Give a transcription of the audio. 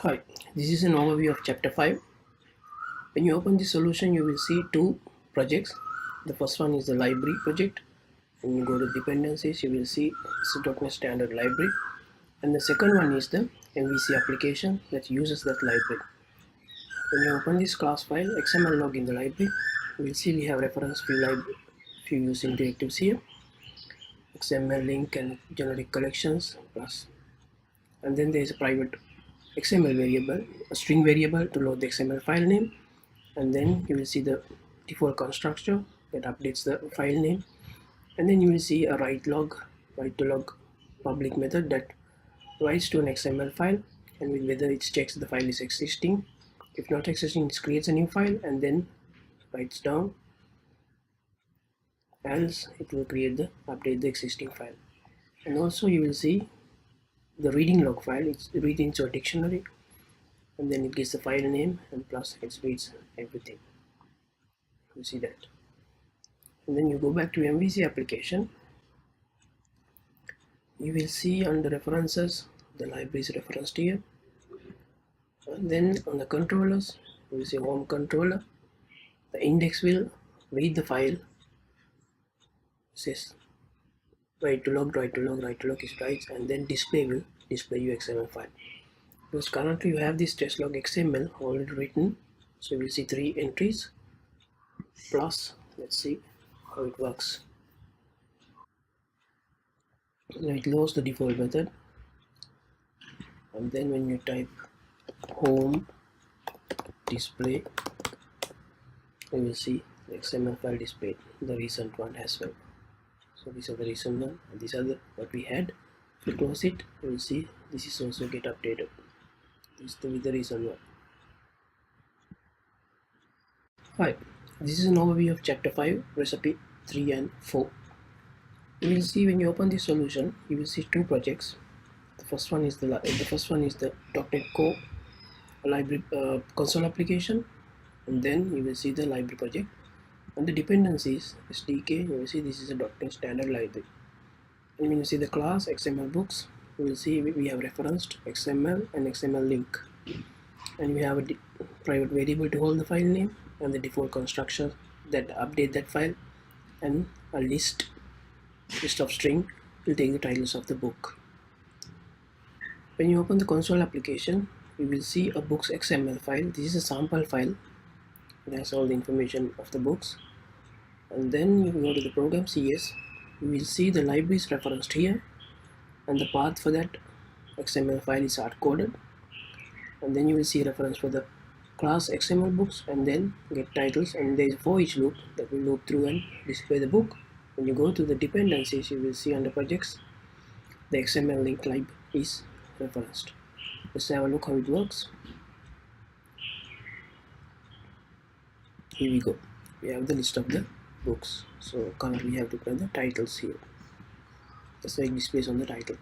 Hi, this is an overview of chapter 5. When you open the solution, you will see two projects. The first one is the library project. When you go to dependencies, you will see .NET Standard Library. And the second one is the MVC application that uses that library. When you open this class file, XML log in the library, you will see we have reference few using directives here. XML link and generic collections plus. And then there is a private XML variable, a string variable to load the XML file name, and then you will see the default constructor that updates the file name, and then you will see a write to log public method that writes to an XML file, and with whether it checks the file is existing. If not existing, it creates a new file and then writes down, else it will update the existing file. And also you will see the reading log file. It's reading to a dictionary, and then it gives the file name and plus it reads everything. You see that. And then you go back to MVC application. You will see under references the library is referenced here, and then on the controllers you will see home controller. The index will read the file. It says write to log is writes, and then display will display your XML file. Because currently you have this test log XML already written, so you will see 3 entries plus. Let's see how it works. It loads the default method, and then when you type home display, you will see the XML file displayed, the recent one as well. So these are the recent one, and these are the what we had. If you close it, you will see this is also get updated. This is the recent one. Hi, this is an overview of chapter 5, recipe 3 and 4. You will see when you open the solution, you will see two projects. The first one is the .NET Core library console application, and then you will see the library project. And the dependencies SDK, you will see this is a .NET Standard Library. And when you see the class XML books, you will see we have referenced XML and XML link, and we have a private variable to hold the file name, and the default construction that update that file, and a list of string will take the titles of the book. When you open the console application, you will see a books XML file. This is a sample file. It has all the information of the books. And then you go to the program CS, you will see the libraries referenced here, and the path for that XML file is hard coded. And then you will see reference for the class XML books, and then get titles, and there is a for each loop that will loop through and display the book. When you go to the dependencies, you will see under projects the XML link lib is referenced. Let's have a look how it works. Here we go. We have the list of the books. So currently we have to put the titles here. Just like displays on the title.